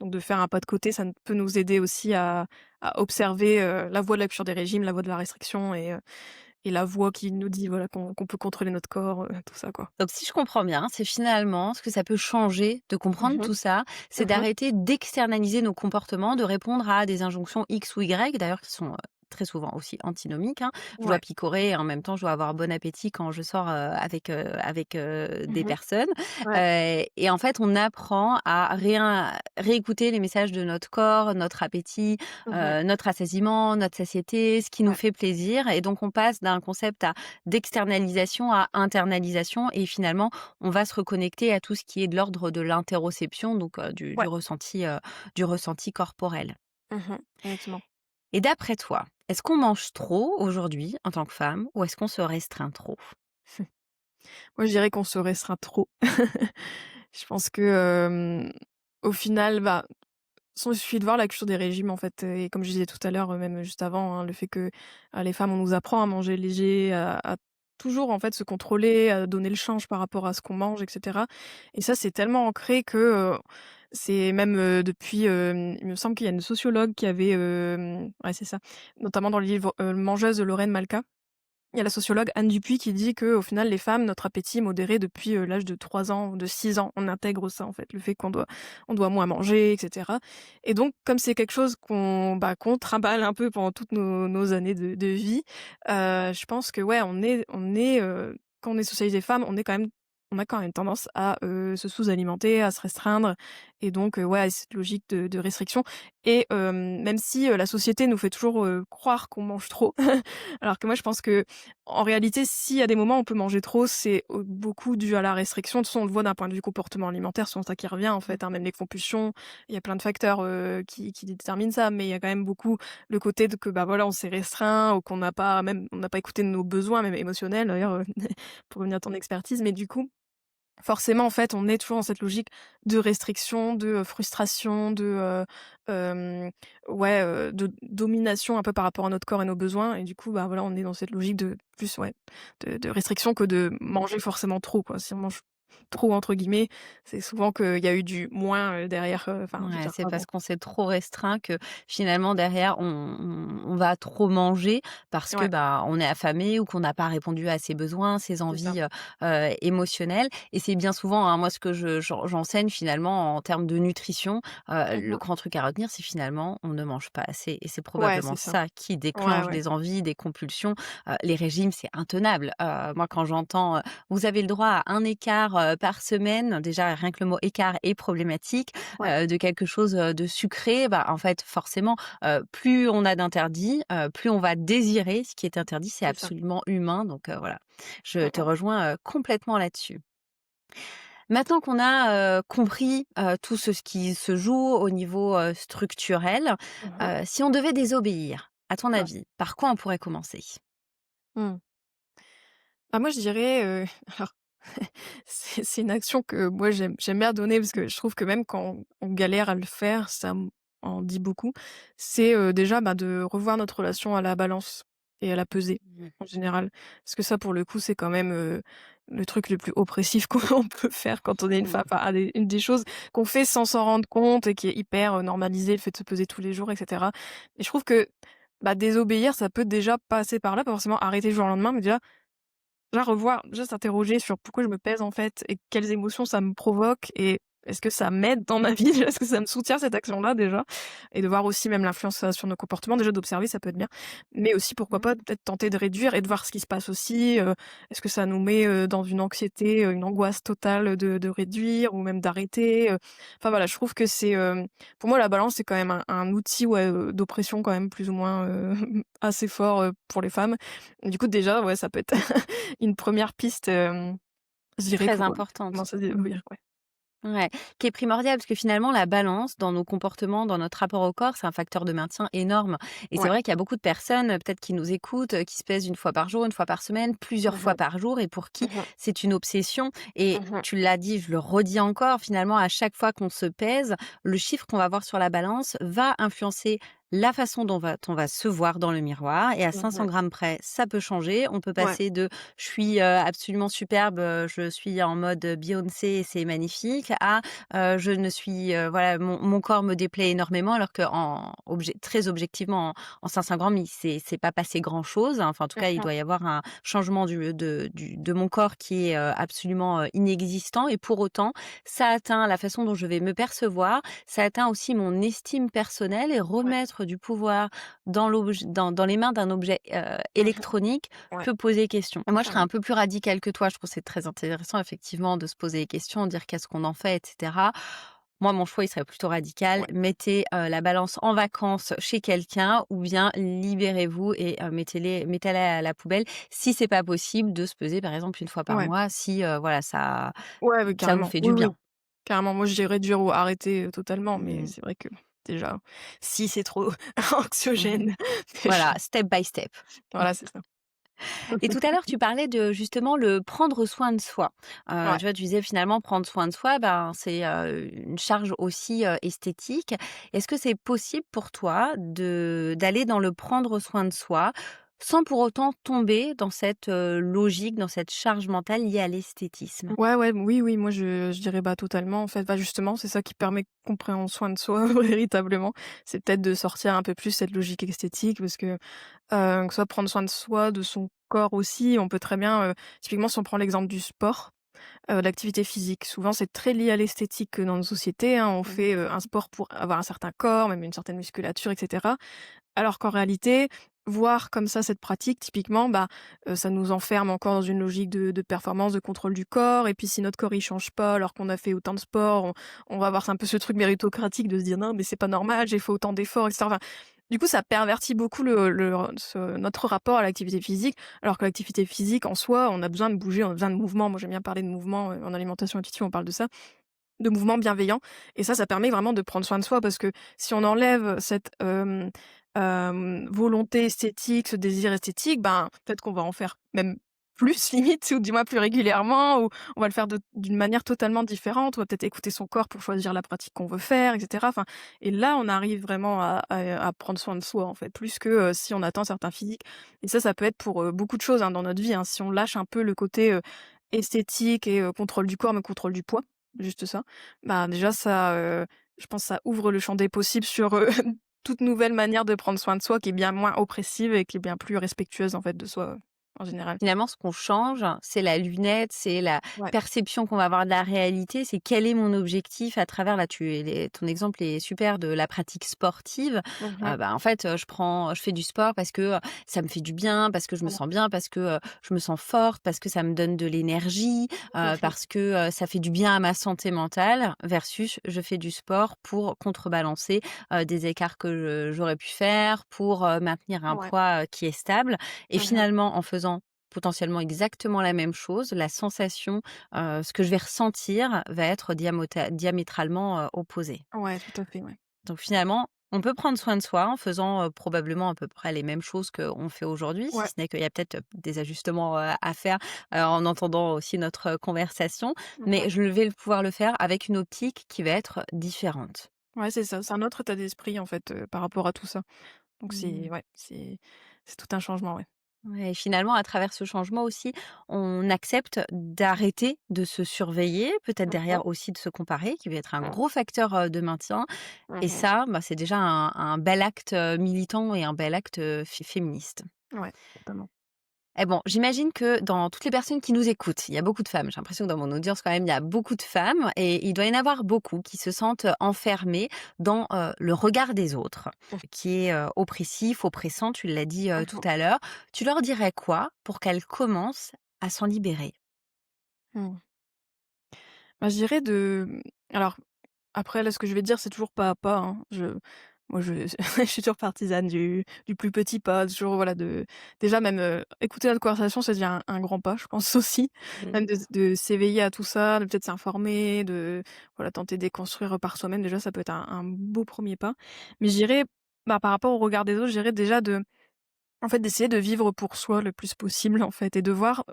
Donc de faire un pas de côté, ça peut nous aider aussi à observer, la voie de la cure des régimes, la voie de la restriction et la voie qui nous dit voilà qu'on peut contrôler notre corps, tout ça quoi. Donc si je comprends bien, c'est finalement ce que ça peut changer de comprendre Mmh. tout ça, c'est Mmh. d'arrêter d'externaliser nos comportements, de répondre à des injonctions X ou Y, d'ailleurs qui sont, très souvent aussi antinomiques, hein. Je dois Ouais. picorer et en même temps je dois avoir bon appétit quand je sors, avec, des Mmh. personnes. Ouais. Et en fait, on apprend à réécouter les messages de notre corps, notre appétit, Mmh. notre rassasiement, notre satiété, ce qui nous Ouais. fait plaisir et donc on passe d'un concept d'externalisation à internalisation et finalement, on va se reconnecter à tout ce qui est de l'ordre de l'interoception, donc Ouais. du ressenti corporel. Exactement. Et d'après toi, est-ce qu'on mange trop aujourd'hui en tant que femme ou est-ce qu'on se restreint trop? Moi, je dirais qu'on se restreint trop. Je pense que, au final, bah, il suffit de voir la culture des régimes, en fait, et comme je disais tout à l'heure, même juste avant, hein, le fait que, les femmes, on nous apprend à manger léger, à toujours, en fait, se contrôler, à donner le change par rapport à ce qu'on mange et cetera. Et ça, c'est tellement ancré que, c'est même, depuis, il me semble qu'il y a une sociologue qui avait, ouais, c'est ça, notamment dans le livre, Mangeuse de Lorraine Malka. Il y a la sociologue Anne Dupuis qui dit que au final, les femmes, notre appétit est modéré depuis, l'âge de 3 ans ou de 6 ans. On intègre ça, en fait, le fait on doit moins manger et cetera. Et donc comme c'est quelque chose qu'on trimballe un peu pendant toutes nos années de vie, je pense que, ouais, quand on est socialisé femmes, on a quand même tendance à, se sous-alimenter, à se restreindre et donc, ouais, à cette logique de restriction et même si, la société nous fait toujours, croire qu'on mange trop, alors que moi je pense que en réalité, s'il y a des moments où on peut manger trop, c'est, beaucoup dû à la restriction. De toute façon, on le voit d'un point de vue comportement alimentaire, c'est souvent ça qui revient, en fait, hein, même les compulsions. Il y a plein de facteurs, qui déterminent ça, mais il y a quand même beaucoup le côté de que, bah, voilà, on s'est restreint ou on n'a pas écouté nos besoins, même émotionnels d'ailleurs, pour revenir à ton expertise. Mais du coup, forcément, en fait, on est toujours dans cette logique de restriction, de, frustration, hem, ouais, de domination un peu par rapport à notre corps et nos besoins et du coup, bah, voilà, on est dans cette logique de plus, ouais, de restriction que de manger forcément trop, quoi. Si on mange «trop» entre guillemets, c'est souvent qu'il y a eu du moins, derrière, enfin, je veux Ouais, dire c'est avant. parce qu'on s'est trop restreint que finalement derrière on va trop manger parce que, Ouais, bah, on est affamé ou qu'on n'a pas répondu à ses besoins, ses c'est ça. envies, émotionnelles et c'est bien souvent, hein, moi ce que j'enseigne finalement en termes de nutrition, le Mmh. grand truc à retenir, c'est finalement on ne mange pas assez et c'est Ouais, probablement c'est ça. ça qui Ouais, déclenche ouais, des envies, des compulsions. Les régimes, c'est intenable. Moi quand j'entends, «Vous avez le droit à un écart, par semaine», déjà rien que le mot écart est problématique ouais, de quelque chose, de sucré, bah, en fait, forcément, plus on a d'interdits, plus on va désirer ce qui est interdit. C'est c'est ça. absolument humain, donc voilà. Je Mmh te mh. rejoins, complètement là-dessus. Maintenant qu'on a, compris, tout ce qui se joue au niveau, structurel, Mmh. si on devait désobéir, à ton Ouais. avis, par quoi on pourrait commencer? Mmh. Ah moi je dirais, alors c'est une action que moi j'aime bien donner parce que je trouve que même quand on galère à le faire, ça en dit beaucoup. C'est, déjà, bah, de revoir notre relation à la balance et à la pesée, Mmh. en général. Parce que ça pour le coup, c'est quand même, le truc le plus oppressif qu'on peut faire quand on est une Mmh. femme. Enfin, une des choses qu'on fait sans s'en rendre compte et qui est hyper, normalisée, le fait de se peser tous les jours et cetera. Et je trouve que, bah, désobéir, ça peut déjà passer par là, pas forcément arrêter du jour au lendemain, mais déjà revoir, déjà s'interroger sur pourquoi je me pèse en fait et quelles émotions ça me provoque et est-ce que ça m'aide dans ma vie? Est-ce que ça me soutient cette action-là déjà? Et de voir aussi même l'influence ça a sur nos comportements. Déjà d'observer, ça peut être bien. Mais aussi pourquoi pas Mmh. peut-être tenter de réduire et de voir ce qui se passe aussi, est-ce que ça nous met, dans une anxiété, une angoisse totale de réduire ou même d'arrêter, enfin voilà, je trouve que c'est, pour moi la balance c'est quand même un outil, ouais, d'oppression quand même plus ou moins, assez fort, pour les femmes. Et du coup déjà, ouais, ça peut être une première piste, je dirais Très pour, importante. commencer à découvrir, ouais. Ouais, qui est primordial parce que finalement la balance dans nos comportements, dans notre rapport au corps, c'est un facteur de maintien énorme et c'est Ouais. vrai qu'il y a beaucoup de personnes, peut-être qui nous écoutent, qui se pèsent une fois par jour, une fois par semaine, plusieurs Mmh fois mh. par jour et pour qui Mmh. c'est une obsession et Mmh mh. tu l'as dit, je le redis encore, finalement à chaque fois qu'on se pèse, le chiffre qu'on va voir sur la balance va influencer la façon dont on va se voir dans le miroir et à Mmh 500 mh. grammes près, ça peut changer. On peut Ouais. passer de: «Je suis, absolument superbe, je suis en mode Beyoncé et c'est magnifique» à je ne suis, voilà, mon corps me déplaît énormément alors qu'en très objectivement, en 500 grammes, il c'est pas passé grand-chose. Hein. Enfin, en tout Mmh cas, il mh. doit y avoir un changement de mon corps qui est, absolument, inexistant et pour autant, ça atteint la façon dont je vais me percevoir, ça atteint aussi mon estime personnelle et Ouais. remettre du pouvoir dans les mains d'un objet, Mmh mh. électronique Ouais, peut poser question. Moi, je serais un clairement. peu plus radicale que toi. Je trouve que c'est très intéressant effectivement de se poser des questions, dire qu'est-ce qu'on en fait, et cetera. Moi, mon choix, il serait plutôt radical. Ouais. Mettez, la balance en vacances chez quelqu'un ou bien libérez-vous et mettez-la à la poubelle. Si c'est pas possible de se peser, par exemple, une fois par Ouais. mois, si, voilà, Ouais, ouais, ça vous carrément. fait Oui, du oui. bien. Carrément, moi je dirais réduire ou arrêter, totalement, mais Mmh. c'est vrai que déjà, si c'est trop Mmh. anxiogène, déjà Voilà, step by step. voilà, c'est ça. Et tout à l'heure, tu parlais de justement le prendre soin de soi. Ouais. Tu vois, tu disais finalement prendre soin de soi, ben, c'est, une charge aussi, esthétique. Est-ce que c'est possible pour toi d'aller dans le prendre soin de soi, sans pour autant tomber dans cette, logique, dans cette charge mentale liée à l'esthétisme? Ouais, ouais, oui, oui, moi je dirais, bah, totalement en fait. Bah, justement, c'est ça qui permet qu'on prenne soin de soi véritablement. C'est peut-être de sortir un peu plus cette logique esthétique parce que ce soit prendre soin de soi, de son corps aussi, on peut très bien, typiquement si on prend l'exemple du sport, l'activité physique, souvent c'est très lié à l'esthétique, dans nos sociétés, hein. On Mmh. fait, un sport pour avoir un certain corps, même une certaine musculature et cetera. Alors qu'en réalité, voir comme ça cette pratique typiquement, bah, ça nous enferme encore dans une logique de performance, de contrôle du corps et puis si notre corps il change pas alors qu'on a fait autant de sport, on va avoir un peu ce truc méritocratique de se dire: «Non mais c'est pas normal, j'ai fait autant d'efforts» et cetera. Enfin, du coup ça pervertit beaucoup notre rapport à l'activité physique, alors que l'activité physique en soi, on a besoin de bouger, on a besoin de mouvement. Moi j'aime bien parler de mouvement, en alimentation intuitive on parle de ça, de mouvement bienveillant et ça permet vraiment de prendre soin de soi parce que si on enlève cette, volonté esthétique, ce désir esthétique, ben, peut-être qu'on va en faire même plus limite ou du moins plus régulièrement ou on va le faire d'une manière totalement différente. On va peut-être écouter son corps pour choisir la pratique qu'on veut faire et cetera. Enfin et là, on arrive vraiment à prendre soin de soi, en fait, plus que, si on attend certains physiques et ça peut être pour, beaucoup de choses, hein, dans notre vie, hein. Si on lâche un peu le côté, esthétique et contrôle du corps, mais contrôle du poids, juste ça. Bah, déjà ça, je pense ça ouvre le champ des possibles sur, toute nouvelle manière de prendre soin de soi qui est bien moins oppressive et qui est bien plus respectueuse en fait de soi, en général. Finalement, ce qu'on change, c'est la lunette, c'est la Ouais. perception qu'on va avoir de la réalité, c'est quel est mon objectif à travers là, ton exemple est super de la pratique sportive. Mmh mh. Bah, en fait, je fais du sport parce que, ça me fait du bien, parce que je me Voilà. sens bien, parce que, je me sens forte, parce que ça me donne de l'énergie, Mmh mh. parce que, ça fait du bien à ma santé mentale versus je fais du sport pour contrebalancer, des écarts que j'aurais pu faire, pour, maintenir un Ouais. poids, qui est stable et Mmh mh. finalement en faisant potentiellement exactement la même chose, la sensation, ce que je vais ressentir va être diamétralement, opposé. Ouais, tout à fait, ouais. Donc finalement, on peut prendre soin de soi en faisant, probablement à peu près les mêmes choses qu'on fait aujourd'hui, si Ouais. ce n'est qu'il y a peut-être, des ajustements, à faire, en entendant aussi notre conversation. Mmh. Mais je vais pouvoir le faire avec une optique qui va être différente. Ouais, c'est ça, c'est un autre état d'esprit, en fait, par rapport à tout ça. Donc Mmh. c'est ouais, c'est tout un changement, ouais. Ouais, et finalement, à travers ce changement aussi, on accepte d'arrêter de se surveiller, peut-être Mmh derrière aussi de se comparer, qui va être un gros facteur, de maintien. Et mh. ça, bah, c'est déjà un bel acte, militant et un bel acte, féministe. Ouais, totalement. Et bon, j'imagine que dans toutes les personnes qui nous écoutent, il y a beaucoup de femmes. J'ai l'impression que dans mon audience, quand même, il y a beaucoup de femmes et il doit y en avoir beaucoup qui se sentent enfermées dans le regard des autres, qui est oppressif, oppressant, tu l'as dit tout Mmh à l'heure. Tu leur dirais quoi pour qu'elles commencent à s'en libérer? mh. Bah, je dirais alors après là, ce que je vais te dire, c'est toujours pas à pas, hein. Moi je je suis toujours partisane du plus petit pas, toujours voilà déjà même, écouter notre conversation, c'est déjà un grand pas, je pense aussi. Mmh. Même de s'éveiller à tout ça, de peut-être s'informer, de voilà tenter de déconstruire par soi-même, déjà ça peut être un beau premier pas. Mais je dirais, bah, par rapport au regard des autres, je dirais déjà en fait, d'essayer de vivre pour soi le plus possible, en fait, et de voir,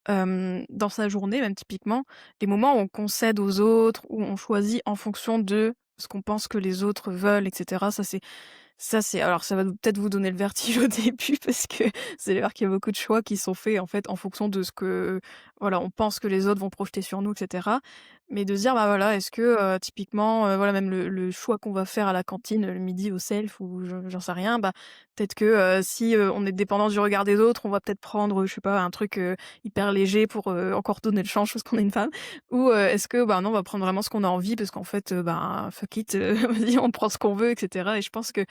dans sa journée, même typiquement, les moments où on concède aux autres, où on choisit en fonction de ce qu'on pense que les autres veulent et cetera. Ça, c'est alors ça va peut-être vous donner le vertige au début parce que c'est vrai qu'il y a beaucoup de choix qui sont faits, en fait, en fonction de ce que, voilà, on pense que les autres vont projeter sur nous et cetera. Mais de se dire, bah, voilà, est-ce que, typiquement, voilà, même le choix qu'on va faire à la cantine, le midi au self ou j'en sais rien, bah, peut-être que, si, on est dépendant du regard des autres, on va peut-être prendre, je sais pas, un truc, hyper léger pour, encore donner le change parce qu'on est une femme ou, est-ce que, bah, non, on va prendre vraiment ce qu'on a envie parce qu'en fait, bah, fuck it, vas-y, on prend ce qu'on veut et cetera et je pense que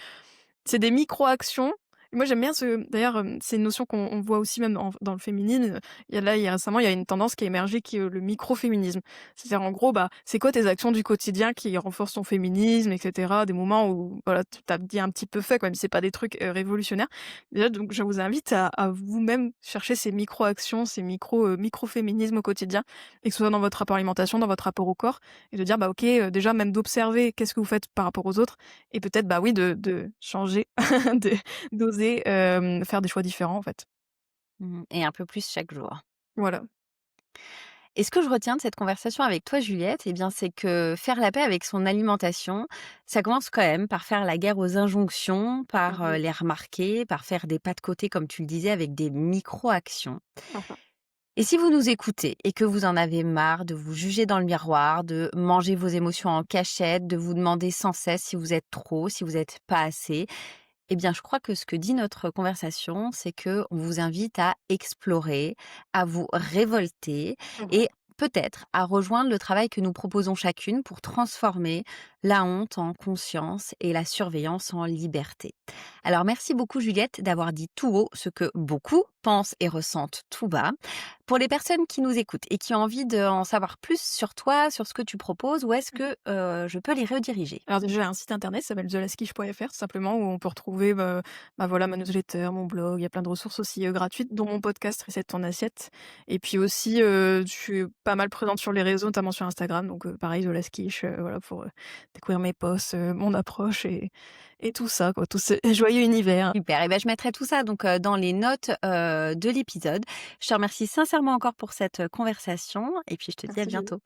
c'est des micro-actions. Moi, j'aime bien d'ailleurs, c'est une notion qu'on voit aussi même dans le féminisme. Il y a récemment, il y a une tendance qui a émergé qui est, le microféminisme. C'est-à-dire, en gros, bah, c'est quoi tes actions du quotidien qui renforcent ton féminisme et cetera? Des moments où, voilà, tu as dit un petit peu fait, quoi, même si c'est pas des trucs, révolutionnaires. Déjà, donc je vous invite à vous-même chercher ces micro-actions, ces micro-féminismes au quotidien et que ce soit dans votre rapport à l'alimentation, dans votre rapport au corps et de dire: «Bah, OK», déjà même d'observer qu'est-ce que vous faites par rapport aux autres et peut-être, bah, oui, de changer, de d'oser, faire des choix différents, en fait. Mmh, et un peu plus chaque jour. Voilà. Et ce que je retiens de cette conversation avec toi, Juliette, eh bien, c'est que faire la paix avec son alimentation, ça commence quand même par faire la guerre aux injonctions, par Mmh mh. les remarquer, par faire des pas de côté, comme tu le disais, avec des micro-actions. Mmh. Et si vous nous écoutez et que vous en avez marre de vous juger dans le miroir, de manger vos émotions en cachette, de vous demander sans cesse si vous êtes trop, si vous n'êtes pas assez, eh bien, je crois que ce que dit notre conversation, c'est que on vous invite à explorer, à vous révolter Mmh. et peut-être à rejoindre le travail que nous proposons chacune pour transformer la honte en conscience et la surveillance en liberté. Alors, merci beaucoup, Juliette, d'avoir dit tout haut ce que beaucoup pensent et ressentent tout bas. Pour les personnes qui nous écoutent et qui ont envie d'en savoir plus sur toi, sur ce que tu proposes, où est-ce que je peux les rediriger? Alors déjà, j'ai un site internet, ça s'appelle thelaskiche.fr tout simplement, où on peut retrouver, bah, voilà, ma newsletter, mon blog, il y a plein de ressources aussi, gratuites, dont mon podcast Reset ton assiette et puis aussi, je suis pas mal présente sur les réseaux, notamment sur Instagram, donc pareil, thelaskiche, voilà, pour, découvrir mes posts, mon approche et tout ça, quoi, tout ce joyeux univers. Super, et ben, je mettrai tout ça donc dans les notes, de l'épisode. Je te remercie sincèrement encore pour cette, conversation et puis je te dis à Merci Julie. bientôt.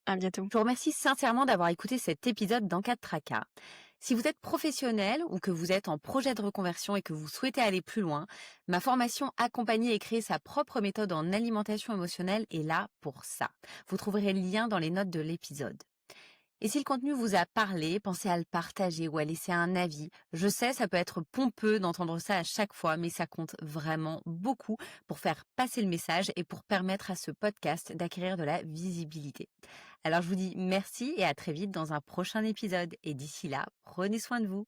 À bientôt. Je vous remercie sincèrement d'avoir écouté cet épisode d'En cas de tracas. Si vous êtes professionnel ou que vous êtes en projet de reconversion et que vous souhaitez aller plus loin, ma formation Accompagner et créer sa propre méthode en alimentation émotionnelle est là pour ça. Vous trouverez le lien dans les notes de l'épisode. Et si le contenu vous a parlé, pensez à le partager ou à laisser un avis. Je sais, ça peut être pompeux d'entendre ça à chaque fois, mais ça compte vraiment beaucoup pour faire passer le message et pour permettre à ce podcast d'acquérir de la visibilité. Alors je vous dis merci et à très vite dans un prochain épisode. Et d'ici là, prenez soin de vous.